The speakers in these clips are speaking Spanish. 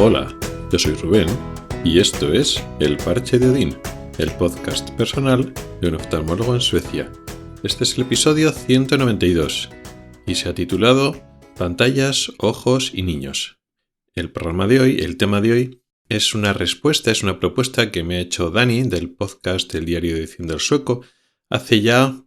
Hola, yo soy Rubén y esto es El Parche de Odín, el podcast personal de un oftalmólogo en Suecia. Este es el episodio 192 y se ha titulado Pantallas, ojos y niños. El programa de hoy, el tema de hoy, es una propuesta que me ha hecho Dani del podcast El Diario de Edición del Sueco hace ya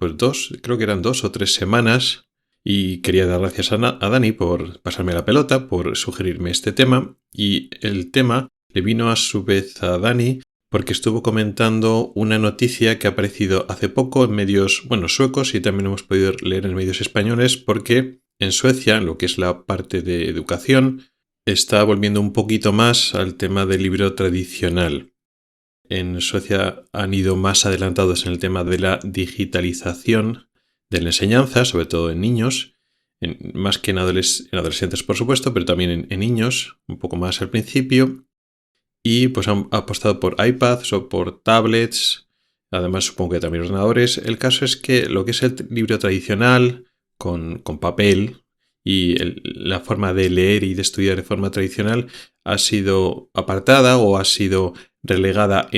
creo que eran 2 o 3 semanas. Y quería dar gracias a Dani por pasarme la pelota, por sugerirme este tema. Y el tema le vino a su vez a Dani porque estuvo comentando una noticia que ha aparecido hace poco en medios, suecos, y también hemos podido leer en medios españoles, porque en Suecia, lo que es la parte de educación, está volviendo un poquito más al tema del libro tradicional. En Suecia han ido más adelantados en el tema de la digitalización de la enseñanza, sobre todo en niños, más que en adolescentes, por supuesto, pero también en niños, un poco más al principio. Y pues han apostado por iPads o por tablets, además supongo que también ordenadores. El caso es que lo que es el libro tradicional, con papel, y la forma de leer y de estudiar de forma tradicional ha sido apartada o ha sido relegada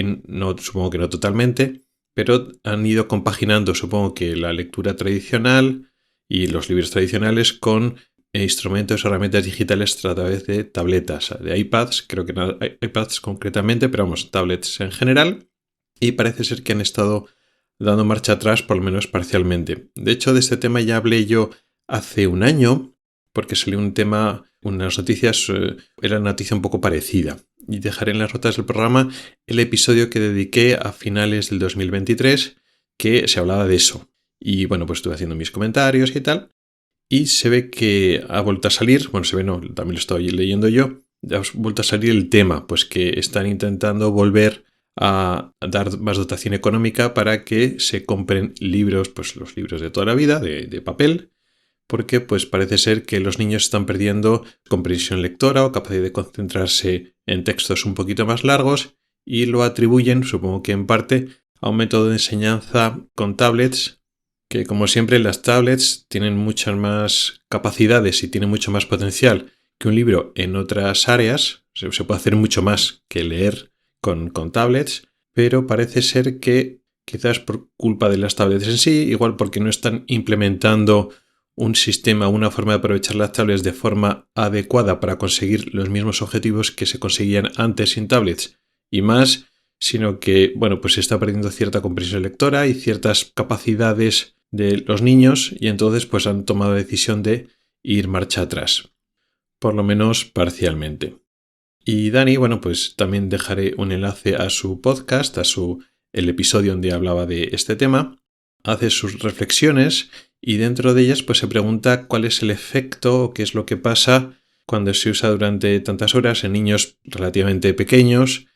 supongo que no totalmente, pero han ido compaginando, supongo que la lectura tradicional y los libros tradicionales con instrumentos, herramientas digitales a través de tabletas, de iPads, creo que no iPads concretamente, pero tablets en general, y parece ser que han estado dando marcha atrás, por lo menos parcialmente. De hecho, de este tema ya hablé yo hace un año, porque salió unas noticias, era una noticia un poco parecida. Y dejaré en las notas del programa el episodio que dediqué a finales del 2023, que se hablaba de eso. Y pues estuve haciendo mis comentarios y tal. Y se ve que ha vuelto a salir, también lo estoy leyendo yo, ha vuelto a salir el tema, pues que están intentando volver a dar más dotación económica para que se compren libros, pues los libros de toda la vida, de papel, porque pues parece ser que los niños están perdiendo comprensión lectora o capacidad de concentrarse en textos un poquito más largos, y lo atribuyen, supongo que en parte, a un método de enseñanza con tablets, que como siempre las tablets tienen muchas más capacidades y tienen mucho más potencial que un libro en otras áreas. Se puede hacer mucho más que leer con tablets, pero parece ser que quizás por culpa de las tablets en sí, igual porque no están implementando un sistema, una forma de aprovechar las tablets de forma adecuada para conseguir los mismos objetivos que se conseguían antes sin tablets y más, sino que pues se está perdiendo cierta comprensión lectora y ciertas capacidades de los niños, y entonces pues han tomado la decisión de ir marcha atrás, por lo menos parcialmente. Y Dani, pues también dejaré un enlace a su podcast, el episodio donde hablaba de este tema, hace sus reflexiones y dentro de ellas pues se pregunta cuál es el efecto o qué es lo que pasa cuando se usa durante tantas horas en niños relativamente pequeños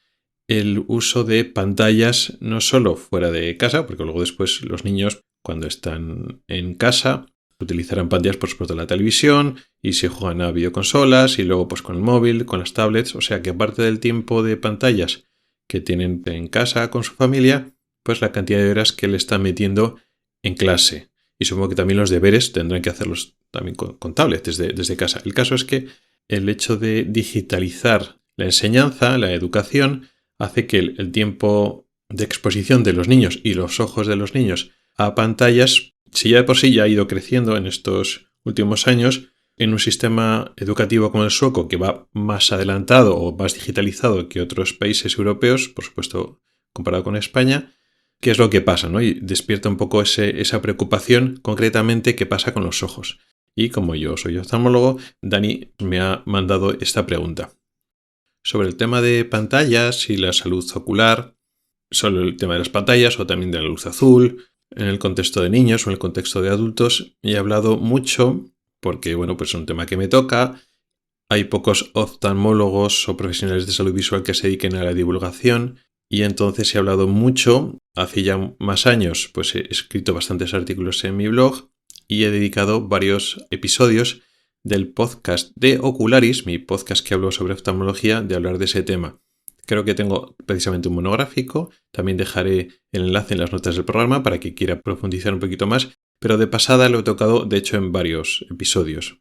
el uso de pantallas, no solo fuera de casa, porque luego después los niños cuando están en casa utilizarán pantallas, por supuesto, de la televisión y se juegan a videoconsolas y luego pues con el móvil, con las tablets, o sea que aparte del tiempo de pantallas que tienen en casa con su familia, pues la cantidad de horas que le están metiendo en clase. Y supongo que también los deberes tendrán que hacerlos también con tablets desde casa. El caso es que el hecho de digitalizar la enseñanza, la educación, hace que el tiempo de exposición de los niños y los ojos de los niños a pantallas, si ya de por sí ya ha ido creciendo en estos últimos años, en un sistema educativo como el sueco, que va más adelantado o más digitalizado que otros países europeos, por supuesto comparado con España, ¿qué es lo que pasa, ¿no? Y despierta un poco esa preocupación, concretamente, qué pasa con los ojos. Y como yo soy oftalmólogo, Dani me ha mandado esta pregunta. Sobre el tema de pantallas y la salud ocular, solo el tema de las pantallas o también de la luz azul, en el contexto de niños o en el contexto de adultos, he hablado mucho porque, pues es un tema que me toca. Hay pocos oftalmólogos o profesionales de salud visual que se dediquen a la divulgación y entonces he hablado mucho. Hace ya más años, pues he escrito bastantes artículos en mi blog y he dedicado varios episodios del podcast de Ocularis, mi podcast que hablo sobre oftalmología, de hablar de ese tema. Creo que tengo precisamente un monográfico. También dejaré el enlace en las notas del programa para quien quiera profundizar un poquito más, pero de pasada lo he tocado, de hecho, en varios episodios.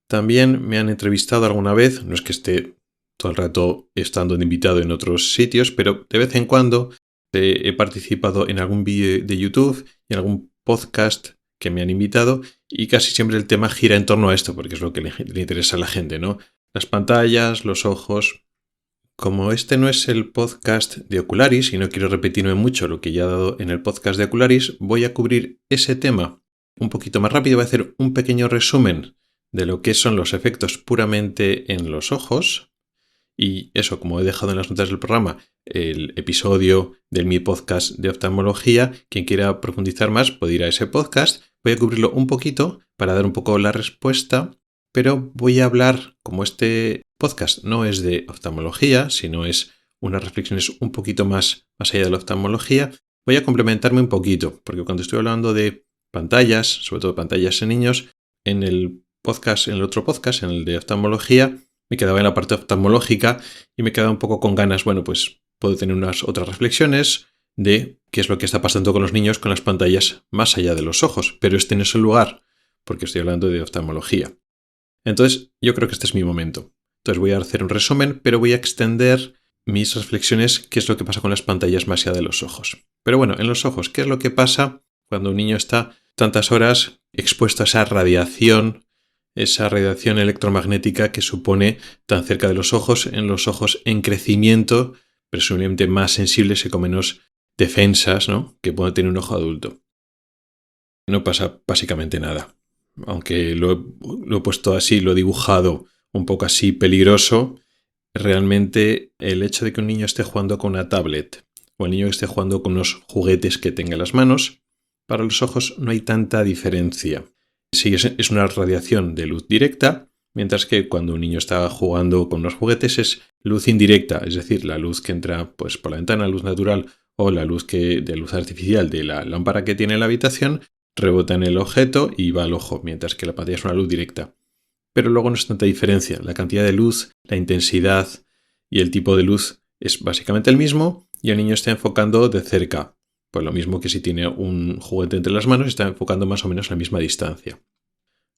También me han entrevistado alguna vez, no es que esté todo el rato estando de invitado en otros sitios, pero de vez en cuando he participado en algún vídeo de YouTube y en algún podcast que me han invitado y casi siempre el tema gira en torno a esto, porque es lo que le interesa a la gente, ¿no? Las pantallas, los ojos. Como este no es el podcast de Ocularis y no quiero repetirme mucho lo que ya he dado en el podcast de Ocularis, voy a cubrir ese tema un poquito más rápido. Voy a hacer un pequeño resumen de lo que son los efectos puramente en los ojos. Y eso, como he dejado en las notas del programa, el episodio de mi podcast de oftalmología, quien quiera profundizar más puede ir a ese podcast. Voy a cubrirlo un poquito para dar un poco la respuesta, pero voy a hablar, como este podcast no es de oftalmología, sino es unas reflexiones un poquito más allá de la oftalmología, voy a complementarme un poquito, porque cuando estoy hablando de pantallas, sobre todo pantallas en niños, en el otro podcast, en el de oftalmología, me quedaba en la parte oftalmológica y me quedaba un poco con ganas, pues puedo tener unas otras reflexiones de qué es lo que está pasando con los niños con las pantallas más allá de los ojos, pero este no es el lugar, porque estoy hablando de oftalmología. Entonces, yo creo que este es mi momento. Entonces voy a hacer un resumen, pero voy a extender mis reflexiones, qué es lo que pasa con las pantallas más allá de los ojos. Pero bueno, en los ojos, ¿qué es lo que pasa cuando un niño está tantas horas expuesto a esa radiación electromagnética que supone tan cerca de los ojos, en los ojos en crecimiento, presumiblemente más sensibles y con menos defensas, ¿no?, que puede tener un ojo adulto? No pasa básicamente nada. Aunque lo he puesto así, lo he dibujado un poco así peligroso, realmente el hecho de que un niño esté jugando con una tablet o el niño que esté jugando con unos juguetes que tenga en las manos, para los ojos no hay tanta diferencia. Sí, es una radiación de luz directa, mientras que cuando un niño está jugando con unos juguetes es luz indirecta, es decir, la luz que entra pues, por la ventana, luz natural, o la luz de luz artificial de la lámpara que tiene en la habitación, rebota en el objeto y va al ojo, mientras que la pantalla es una luz directa. Pero luego no es tanta diferencia. La cantidad de luz, la intensidad y el tipo de luz es básicamente el mismo y el niño está enfocando de cerca. Pues lo mismo que si tiene un juguete entre las manos, está enfocando más o menos a la misma distancia.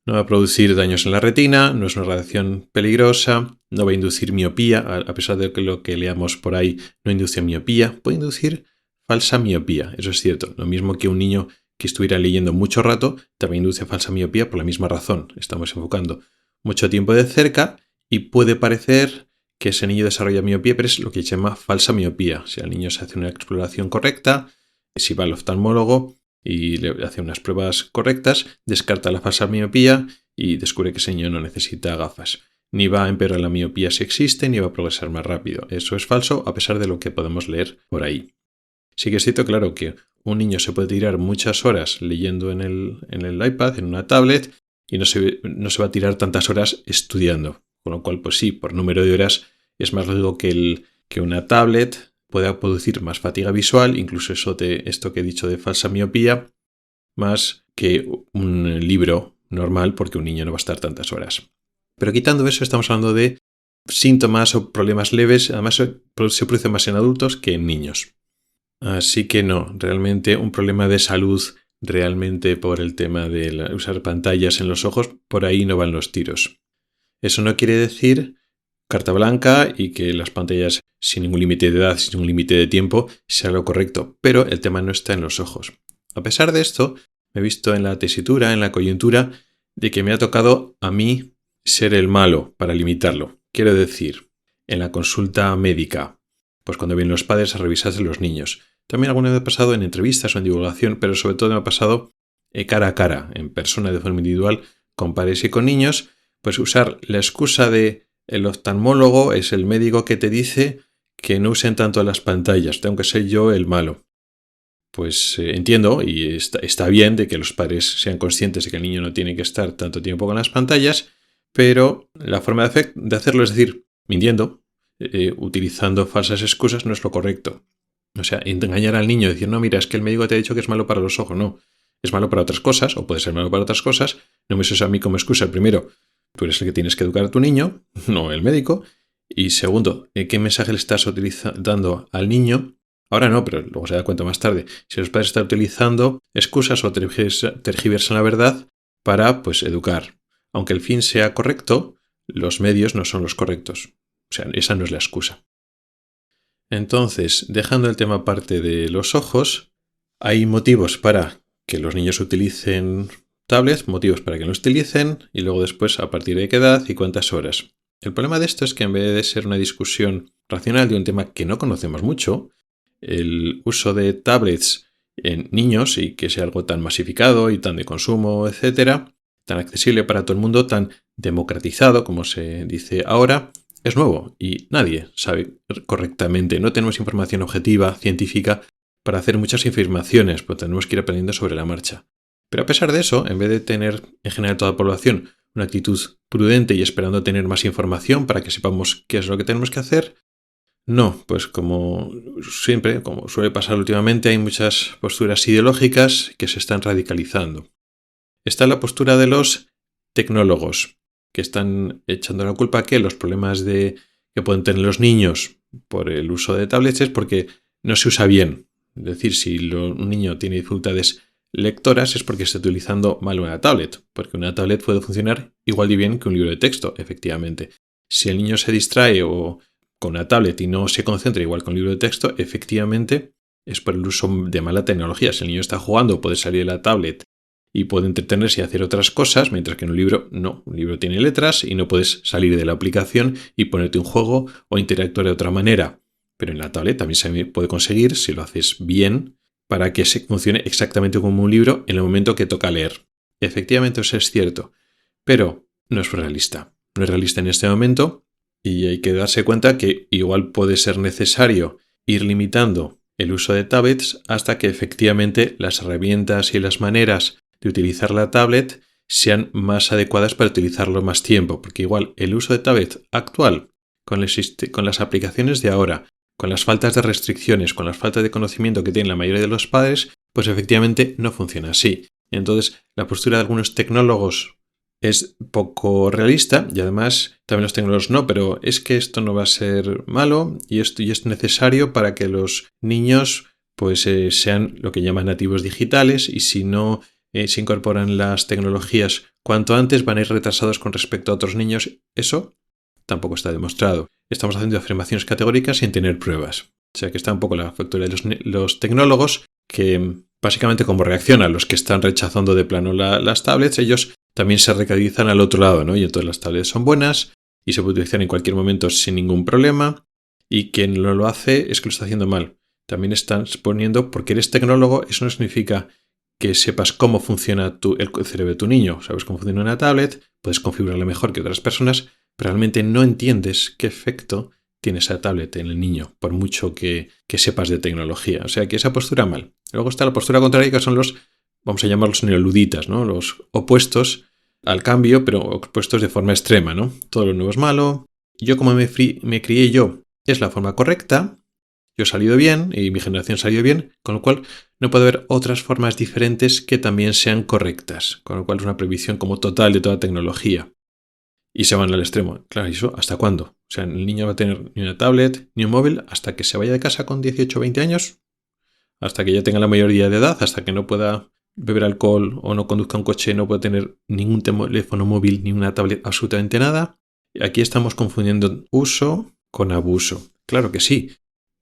No va a producir daños en la retina, no es una radiación peligrosa, no va a inducir miopía, a pesar de que lo que leamos por ahí no induce miopía, puede inducir falsa miopía, eso es cierto. Lo mismo que un niño que estuviera leyendo mucho rato también induce falsa miopía por la misma razón. Estamos enfocando mucho tiempo de cerca y puede parecer que ese niño desarrolla miopía, pero es lo que se llama falsa miopía. Si al niño se hace una exploración correcta, si va al oftalmólogo y le hace unas pruebas correctas, descarta la falsa miopía y descubre que ese niño no necesita gafas. Ni va a empeorar la miopía si existe, ni va a progresar más rápido. Eso es falso a pesar de lo que podemos leer por ahí. Sí que es cierto, claro, que un niño se puede tirar muchas horas leyendo en el iPad, en una tablet, y no se va a tirar tantas horas estudiando. Con lo cual, pues sí, por número de horas es más lógico que una tablet pueda producir más fatiga visual, incluso esto que he dicho de falsa miopía, más que un libro normal, porque un niño no va a estar tantas horas. Pero quitando eso, estamos hablando de síntomas o problemas leves. Además, se produce más en adultos que en niños. Así que no, realmente un problema de salud realmente por el tema de usar pantallas en los ojos, por ahí no van los tiros. Eso no quiere decir carta blanca y que las pantallas sin ningún límite de edad, sin ningún límite de tiempo, sea lo correcto, pero el tema no está en los ojos. A pesar de esto, me he visto en la tesitura, en la coyuntura, de que me ha tocado a mí ser el malo para limitarlo. Quiero decir, en la consulta médica, pues cuando vienen los padres a revisarse los niños. También alguna vez me ha pasado en entrevistas o en divulgación, pero sobre todo me ha pasado cara a cara, en persona de forma individual, con padres y con niños, pues usar la excusa de el oftalmólogo es el médico que te dice que no usen tanto las pantallas, tengo que ser yo el malo. Pues entiendo y está bien de que los padres sean conscientes de que el niño no tiene que estar tanto tiempo con las pantallas, pero la forma de hacerlo, es decir, mintiendo, utilizando falsas excusas, no es lo correcto. O sea, engañar al niño y decir, no, mira, es que el médico te ha dicho que es malo para los ojos. No, es malo para otras cosas, o puede ser malo para otras cosas. No me uses a mí como excusa. Primero, tú eres el que tienes que educar a tu niño, no el médico. Y segundo, ¿qué mensaje le estás dando al niño? Ahora no, pero luego se da cuenta más tarde. Si los padres están utilizando excusas o tergiversan la verdad para, pues, educar. Aunque el fin sea correcto, los medios no son los correctos. O sea, esa no es la excusa. Entonces, dejando el tema aparte de los ojos, hay motivos para que los niños utilicen tablets, motivos para que no los utilicen, y luego después a partir de qué edad y cuántas horas. El problema de esto es que en vez de ser una discusión racional de un tema que no conocemos mucho, el uso de tablets en niños y que sea algo tan masificado y tan de consumo, etcétera, tan accesible para todo el mundo, tan democratizado, como se dice ahora, es nuevo y nadie sabe correctamente. No tenemos información objetiva, científica, para hacer muchas afirmaciones, pues tenemos que ir aprendiendo sobre la marcha. Pero a pesar de eso, en vez de tener en general toda la población una actitud prudente y esperando tener más información para que sepamos qué es lo que tenemos que hacer, no, pues como siempre, como suele pasar últimamente, hay muchas posturas ideológicas que se están radicalizando. Está la postura de los tecnólogos, que están echando la culpa que los problemas que pueden tener los niños por el uso de tablets es porque no se usa bien. Es decir, si un niño tiene dificultades lectoras es porque está utilizando mal una tablet, porque una tablet puede funcionar igual de bien que un libro de texto, efectivamente. Si el niño se distrae o con una tablet y no se concentra igual con un libro de texto, efectivamente es por el uso de mala tecnología. Si el niño está jugando, puede salir de la tablet y puede entretenerse y hacer otras cosas, mientras que en un libro no. Un libro tiene letras y no puedes salir de la aplicación y ponerte un juego o interactuar de otra manera. Pero en la tablet también se puede conseguir, si lo haces bien, para que se funcione exactamente como un libro en el momento que toca leer. Efectivamente, eso es cierto, pero no es realista. No es realista en este momento y hay que darse cuenta que igual puede ser necesario ir limitando el uso de tablets hasta que efectivamente las herramientas y las maneras de utilizar la tablet sean más adecuadas para utilizarlo más tiempo, porque igual el uso de tablet actual, con las aplicaciones de ahora, con las faltas de restricciones, con las faltas de conocimiento que tienen la mayoría de los padres, pues efectivamente no funciona así. Entonces, la postura de algunos tecnólogos es poco realista y además también los tecnólogos no, pero es que esto no va a ser malo y esto y es necesario para que los niños pues sean lo que llaman nativos digitales y si no se incorporan las tecnologías cuanto antes van a ir retrasados con respecto a otros niños. Eso tampoco está demostrado. Estamos haciendo afirmaciones categóricas sin tener pruebas. O sea que está un poco la factura de los tecnólogos que básicamente como reacción a los que están rechazando de plano las tablets, ellos también se radicalizan al otro lado, ¿no? Y entonces las tablets son buenas y se puede utilizar en cualquier momento sin ningún problema y quien no lo hace es que lo está haciendo mal. También están poniendo, porque eres tecnólogo, eso no significa que sepas cómo funciona el cerebro de tu niño. Sabes cómo funciona una tablet, puedes configurarla mejor que otras personas, pero realmente no entiendes qué efecto tiene esa tablet en el niño, por mucho que sepas de tecnología. O sea que esa postura mal. Luego está la postura contraria, que son los, vamos a llamarlos neoluditas, ¿no? Los opuestos al cambio, pero opuestos de forma extrema, ¿no? Todo lo nuevo es malo. Yo como me crié yo, es la forma correcta. Yo he salido bien y mi generación salió bien, con lo cual no puede haber otras formas diferentes que también sean correctas, con lo cual es una prohibición como total de toda tecnología. Y se van al extremo. Claro, ¿y eso hasta cuándo? O sea, el niño va a tener ni una tablet ni un móvil hasta que se vaya de casa con 18 o 20 años, hasta que ya tenga la mayoría de edad, hasta que no pueda beber alcohol o no conduzca un coche, no puede tener ningún teléfono móvil ni una tablet, absolutamente nada. Y aquí estamos confundiendo uso con abuso. Claro que sí,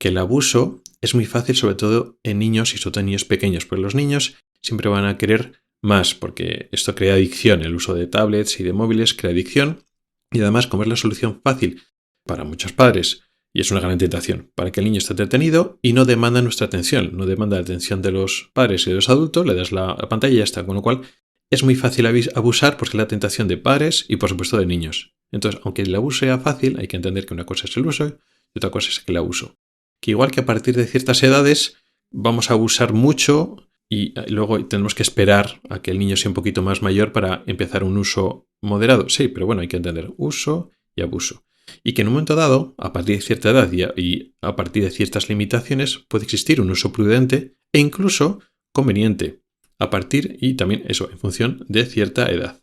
que el abuso es muy fácil, sobre todo en niños y sobre todo en niños pequeños, porque los niños siempre van a querer más, porque esto crea adicción, el uso de tablets y de móviles crea adicción, y además como es la solución fácil para muchos padres, y es una gran tentación, para que el niño esté entretenido y no demanda nuestra atención, no demanda la atención de los padres y de los adultos, le das la pantalla y ya está, con lo cual es muy fácil abusar porque es la tentación de padres y por supuesto de niños. Entonces, aunque el abuso sea fácil, hay que entender que una cosa es el uso y otra cosa es el abuso. Que igual que a partir de ciertas edades vamos a abusar mucho y luego tenemos que esperar a que el niño sea un poquito más mayor para empezar un uso moderado. Sí, pero bueno, hay que entender uso y abuso. Y que en un momento dado, a partir de cierta edad y a partir de ciertas limitaciones, puede existir un uso prudente e incluso conveniente. A partir y también eso, en función de cierta edad.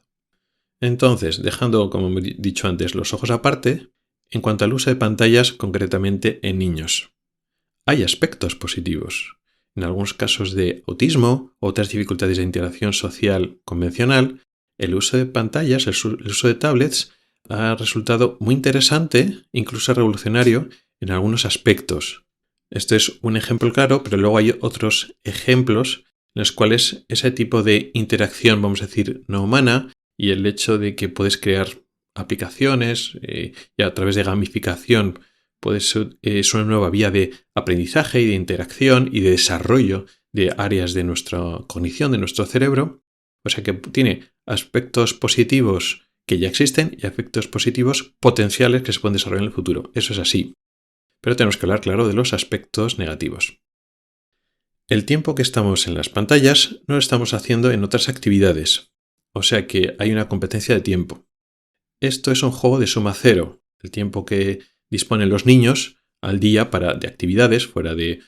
Entonces, dejando, como he dicho antes, los ojos aparte, en cuanto al uso de pantallas, concretamente en niños. Hay aspectos positivos. En algunos casos de autismo o otras dificultades de interacción social convencional, el uso de pantallas, el uso de tablets, ha resultado muy interesante, incluso revolucionario, en algunos aspectos. Esto es un ejemplo claro, pero luego hay otros ejemplos en los cuales ese tipo de interacción, vamos a decir, no humana, y el hecho de que puedes crear aplicaciones y a través de gamificación es una nueva vía de aprendizaje y de interacción y de desarrollo de áreas de nuestra cognición, de nuestro cerebro. O sea que tiene aspectos positivos que ya existen y aspectos positivos potenciales que se pueden desarrollar en el futuro. Eso es así. Pero tenemos que hablar, claro, de los aspectos negativos. El tiempo que estamos en las pantallas no lo estamos haciendo en otras actividades. O sea que hay una competencia de tiempo. Esto es un juego de suma cero. El tiempo que disponen los niños al día de actividades, fuera de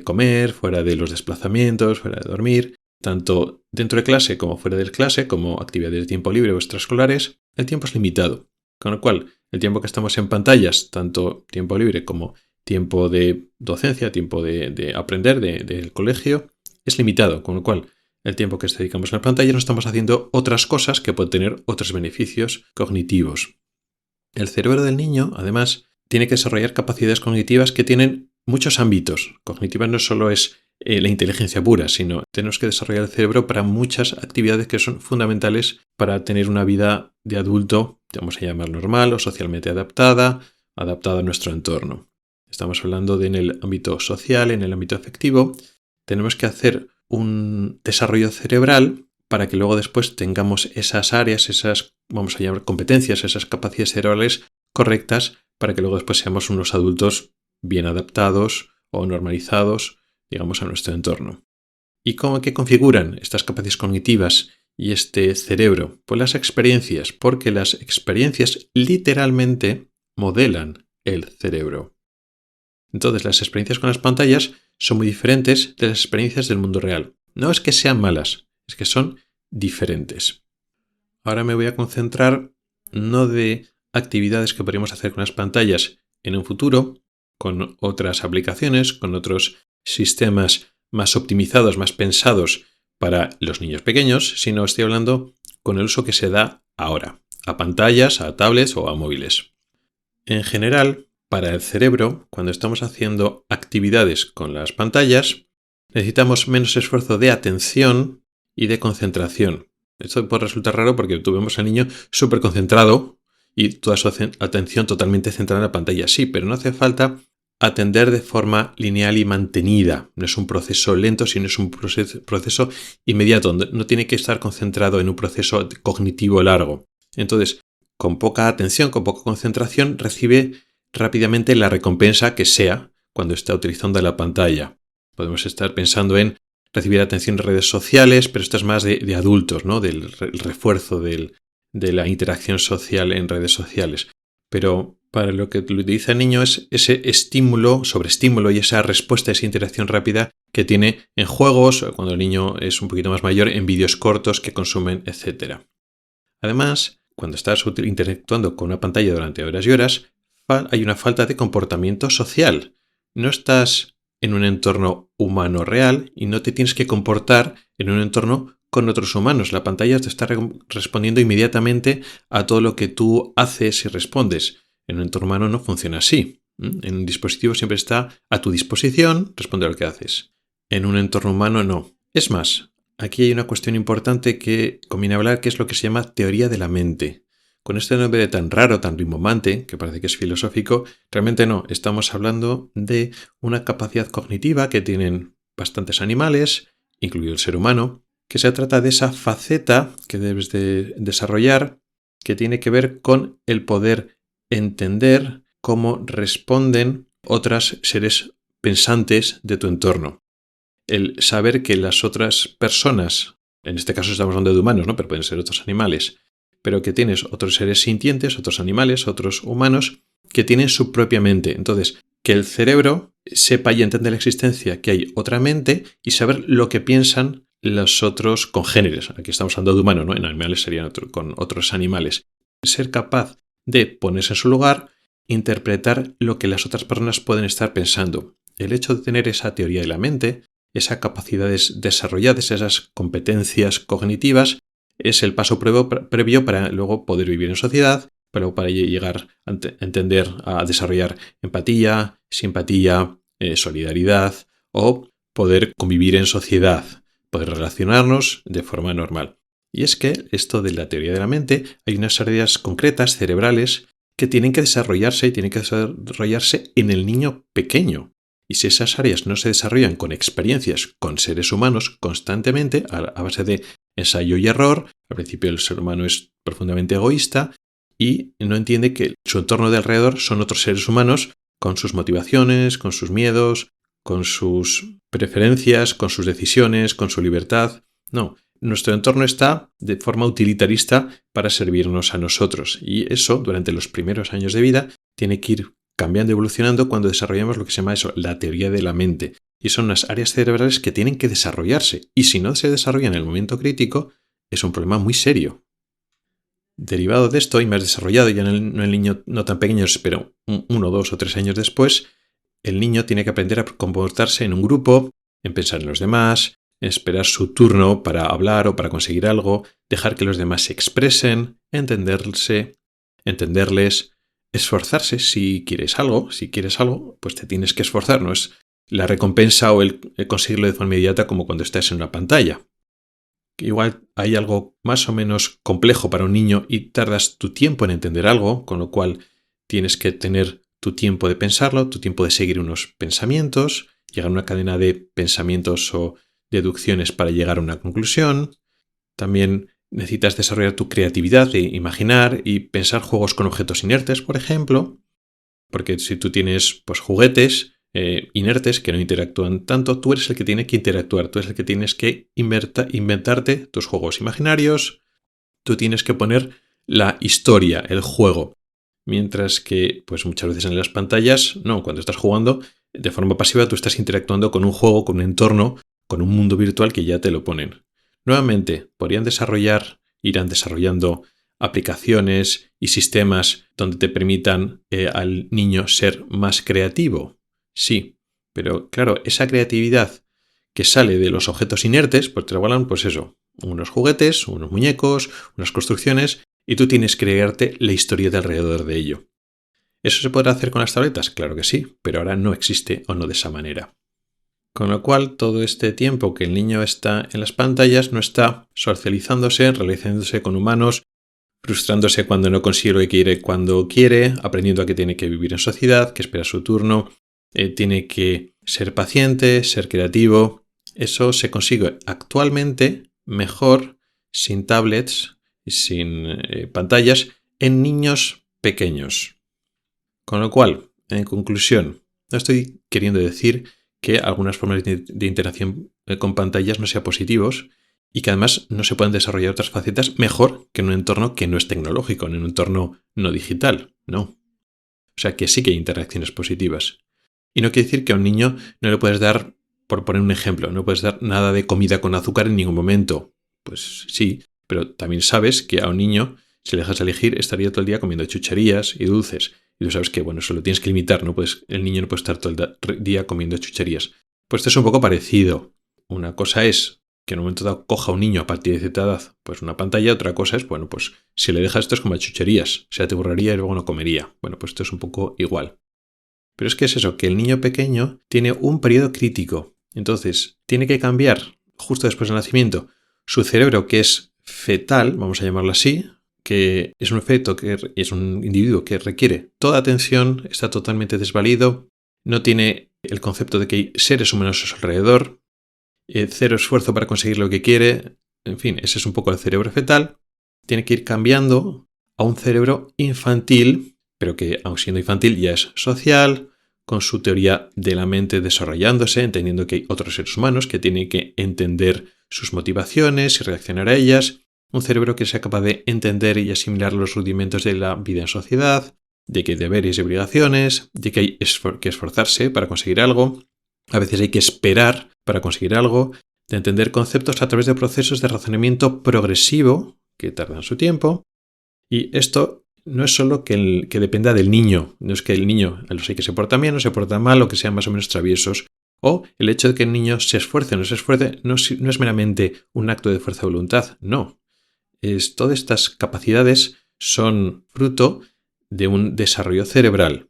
comer, fuera de los desplazamientos, fuera de dormir, tanto dentro de clase como fuera de clase, como actividades de tiempo libre o extraescolares, el tiempo es limitado. Con lo cual, el tiempo que estamos en pantallas, tanto tiempo libre como tiempo de docencia, tiempo de aprender del colegio, es limitado. Con lo cual, el tiempo que dedicamos a la pantalla no estamos haciendo otras cosas que pueden tener otros beneficios cognitivos. El cerebro del niño, además, tiene que desarrollar capacidades cognitivas que tienen muchos ámbitos. Cognitiva no solo es la inteligencia pura, sino tenemos que desarrollar el cerebro para muchas actividades que son fundamentales para tener una vida de adulto, vamos a llamar normal o socialmente adaptada a nuestro entorno. Estamos hablando en el ámbito social, en el ámbito afectivo. Tenemos que hacer un desarrollo cerebral para que luego después tengamos esas áreas, esas, vamos a llamar competencias, esas capacidades cerebrales correctas para que luego después seamos unos adultos bien adaptados o normalizados, digamos, a nuestro entorno. ¿Y cómo que configuran estas capacidades cognitivas y este cerebro? Pues las experiencias, porque las experiencias literalmente modelan el cerebro. Entonces, las experiencias con las pantallas son muy diferentes de las experiencias del mundo real. No es que sean malas, es que son diferentes. Ahora me voy a concentrar no de actividades que podríamos hacer con las pantallas en un futuro, con otras aplicaciones, con otros sistemas más optimizados, más pensados para los niños pequeños, sino estoy hablando con el uso que se da ahora, a pantallas, a tablets o a móviles. En general, para el cerebro, cuando estamos haciendo actividades con las pantallas, necesitamos menos esfuerzo de atención y de concentración. Esto puede resultar raro porque tú vemos al niño súper concentrado y toda su atención totalmente centrada en la pantalla. Sí, pero no hace falta atender de forma lineal y mantenida. No es un proceso lento, sino es un proceso inmediato. No tiene que estar concentrado en un proceso cognitivo largo. Entonces, con poca atención, con poca concentración, recibe rápidamente la recompensa que sea cuando está utilizando la pantalla. Podemos estar pensando en recibir atención en redes sociales, pero esto es más de adultos, ¿no? Del refuerzo de la interacción social en redes sociales. Pero para lo que utiliza el niño es ese estímulo, sobreestímulo y esa respuesta, esa interacción rápida que tiene en juegos, cuando el niño es un poquito más mayor, en vídeos cortos que consumen, etc. Además, cuando estás interactuando con una pantalla durante horas y horas, hay una falta de comportamiento social. No estás en un entorno humano real y no te tienes que comportar en un entorno con otros humanos. La pantalla te está respondiendo inmediatamente a todo lo que tú haces y respondes. En un entorno humano no funciona así. En un dispositivo siempre está a tu disposición, responde a lo que haces. En un entorno humano no. Es más, aquí hay una cuestión importante que conviene hablar, que es lo que se llama teoría de la mente. Con este nombre tan raro, tan rimbombante, que parece que es filosófico, realmente no. Estamos hablando de una capacidad cognitiva que tienen bastantes animales, incluido el ser humano, que se trata de esa faceta que debes de desarrollar que tiene que ver con el poder entender cómo responden otros seres pensantes de tu entorno. El saber que las otras personas, en este caso estamos hablando de humanos, ¿no? Pero pueden ser otros animales, pero que tienes otros seres sintientes, otros animales, otros humanos, que tienen su propia mente. Entonces, que el cerebro sepa y entienda la existencia, que hay otra mente, y saber lo que piensan los otros congéneres. Aquí estamos hablando de humanos, ¿no? En animales serían con otros animales. Ser capaz de ponerse en su lugar, interpretar lo que las otras personas pueden estar pensando. El hecho de tener esa teoría de la mente, esas capacidades desarrolladas, esas competencias cognitivas, es el paso previo para luego poder vivir en sociedad pero para llegar a entender, a desarrollar empatía, simpatía, solidaridad o poder convivir en sociedad, poder relacionarnos de forma normal. Y es que esto de la teoría de la mente, hay unas áreas concretas cerebrales que tienen que desarrollarse en el niño pequeño. Y si esas áreas no se desarrollan con experiencias con seres humanos constantemente, a base de ensayo y error, al principio el ser humano es profundamente egoísta y no entiende que su entorno de alrededor son otros seres humanos con sus motivaciones, con sus miedos, con sus preferencias, con sus decisiones, con su libertad. No, nuestro entorno está de forma utilitarista para servirnos a nosotros y eso durante los primeros años de vida tiene que ir cambiando y evolucionando cuando desarrollamos lo que se llama la teoría de la mente. Y son unas áreas cerebrales que tienen que desarrollarse y si no se desarrollan en el momento crítico es un problema muy serio. Derivado de esto y más desarrollado ya en el niño no tan pequeño, pero 1, 2 o 3 años después, el niño tiene que aprender a comportarse en un grupo, en pensar en los demás, en esperar su turno para hablar o para conseguir algo, dejar que los demás se expresen, entenderles, esforzarse si quieres algo, pues te tienes que esforzar, no es la recompensa o el conseguirlo de forma inmediata como cuando estás en una pantalla. Igual hay algo más o menos complejo para un niño y tardas tu tiempo en entender algo, con lo cual tienes que tener tu tiempo de pensarlo, tu tiempo de seguir unos pensamientos, llegar a una cadena de pensamientos o deducciones para llegar a una conclusión. También necesitas desarrollar tu creatividad de imaginar y pensar juegos con objetos inertes, por ejemplo, porque si tú tienes juguetes inertes que no interactúan tanto, tú eres el que tiene que interactuar, tú eres el que tienes que inventarte tus juegos imaginarios, tú tienes que poner la historia, el juego. Mientras que, muchas veces en las pantallas, no, cuando estás jugando, de forma pasiva tú estás interactuando con un juego, con un entorno, con un mundo virtual que ya te lo ponen. Nuevamente, irán desarrollando aplicaciones y sistemas donde te permitan al niño ser más creativo. Sí, pero claro, esa creatividad que sale de los objetos inertes, pues te regalan, unos juguetes, unos muñecos, unas construcciones, y tú tienes que crearte la historia de alrededor de ello. ¿Eso se podrá hacer con las tabletas? Claro que sí, pero ahora no existe o no de esa manera. Con lo cual, todo este tiempo que el niño está en las pantallas no está socializándose, relacionándose con humanos, frustrándose cuando no consigue lo que quiere cuando quiere, aprendiendo a que tiene que vivir en sociedad, que espera su turno, tiene que ser paciente, ser creativo. Eso se consigue actualmente mejor sin tablets y sin pantallas en niños pequeños. Con lo cual, en conclusión, no estoy queriendo decir que algunas formas de interacción con pantallas no sean positivos y que además no se pueden desarrollar otras facetas mejor que en un entorno que no es tecnológico, en un entorno no digital, no. O sea que sí que hay interacciones positivas. Y no quiere decir que a un niño no le puedes dar, por poner un ejemplo, no puedes dar nada de comida con azúcar en ningún momento. Pues sí, pero también sabes que a un niño, si le dejas elegir, estaría todo el día comiendo chucherías y dulces. Y tú sabes que, eso lo tienes que limitar, el niño no puede estar todo el día comiendo chucherías. Pues esto es un poco parecido. Una cosa es que en un momento dado coja un niño a partir de cierta edad, una pantalla, otra cosa es, si le dejas esto es como a chucherías, se te aburriría y luego no comería. Esto es un poco igual. Pero es que es eso, que el niño pequeño tiene un periodo crítico. Entonces, tiene que cambiar, justo después del nacimiento, su cerebro, que es fetal, vamos a llamarlo así, que es un efecto, que es un individuo que requiere toda atención, está totalmente desvalido, no tiene el concepto de que hay seres humanos a su alrededor, cero esfuerzo para conseguir lo que quiere, en fin, ese es un poco el cerebro fetal. Tiene que ir cambiando a un cerebro infantil, pero que, aun siendo infantil, ya es social, con su teoría de la mente desarrollándose, entendiendo que hay otros seres humanos que tienen que entender sus motivaciones y reaccionar a ellas, un cerebro que sea capaz de entender y asimilar los rudimentos de la vida en sociedad, de que hay deberes y obligaciones, de que hay que esforzarse para conseguir algo, a veces hay que esperar para conseguir algo, de entender conceptos a través de procesos de razonamiento progresivo que tardan su tiempo, y esto no es solo que dependa del niño, no es que el niño hay que se porta bien o se porta mal o que sean más o menos traviesos, o el hecho de que el niño se esfuerce o no se esfuerce no es meramente un acto de fuerza de voluntad, no. Todas estas capacidades son fruto de un desarrollo cerebral.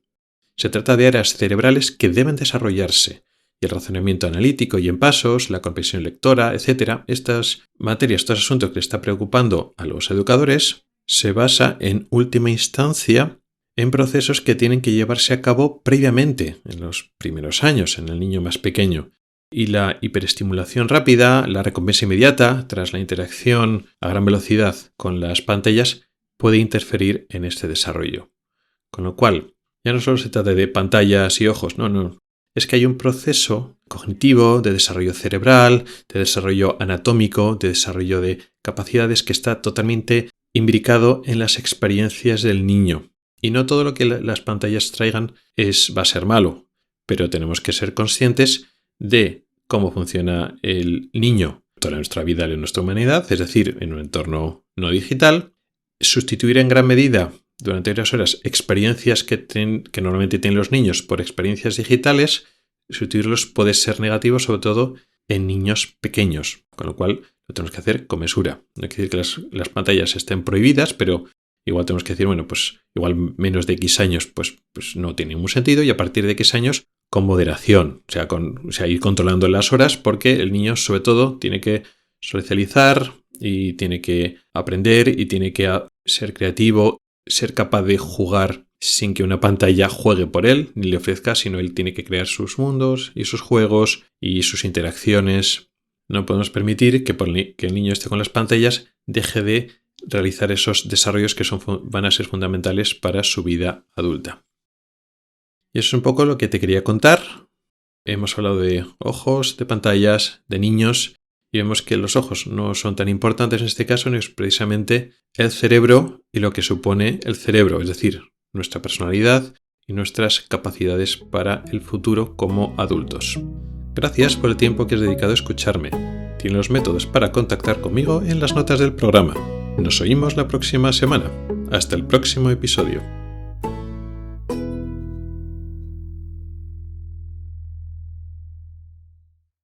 Se trata de áreas cerebrales que deben desarrollarse. Y el razonamiento analítico y en pasos, la comprensión lectora, etc., estas materias, estos asuntos que le está preocupando a los educadores, se basa en última instancia en procesos que tienen que llevarse a cabo previamente, en los primeros años, en el niño más pequeño. Y la hiperestimulación rápida, la recompensa inmediata, tras la interacción a gran velocidad con las pantallas, puede interferir en este desarrollo. Con lo cual, ya no solo se trata de pantallas y ojos, no. Es que hay un proceso cognitivo, de desarrollo cerebral, de desarrollo anatómico, de desarrollo de capacidades que está totalmente imbricado en las experiencias del niño. Y no todo lo que las pantallas traigan va a ser malo, pero tenemos que ser conscientes de cómo funciona el niño toda nuestra vida, en nuestra humanidad, es decir, en un entorno no digital, sustituir en gran medida durante varias horas experiencias que normalmente tienen los niños por experiencias digitales, sustituirlos puede ser negativo, sobre todo en niños pequeños, con lo cual lo tenemos que hacer con mesura. No quiere decir que las pantallas estén prohibidas, pero igual tenemos que decir, pues igual menos de X años pues no tiene ningún sentido, y a partir de X años con moderación, o sea, ir controlando las horas, porque el niño sobre todo tiene que socializar y tiene que aprender y tiene que ser creativo, ser capaz de jugar sin que una pantalla juegue por él ni le ofrezca, sino él tiene que crear sus mundos y sus juegos y sus interacciones. No podemos permitir que el niño esté con las pantallas deje de realizar esos desarrollos que van a ser fundamentales para su vida adulta. Y eso es un poco lo que te quería contar. Hemos hablado de ojos, de pantallas, de niños, y vemos que los ojos no son tan importantes en este caso, ni es precisamente el cerebro y lo que supone el cerebro, es decir, nuestra personalidad y nuestras capacidades para el futuro como adultos. Gracias por el tiempo que has dedicado a escucharme. Tienes los métodos para contactar conmigo en las notas del programa. Nos oímos la próxima semana. Hasta el próximo episodio.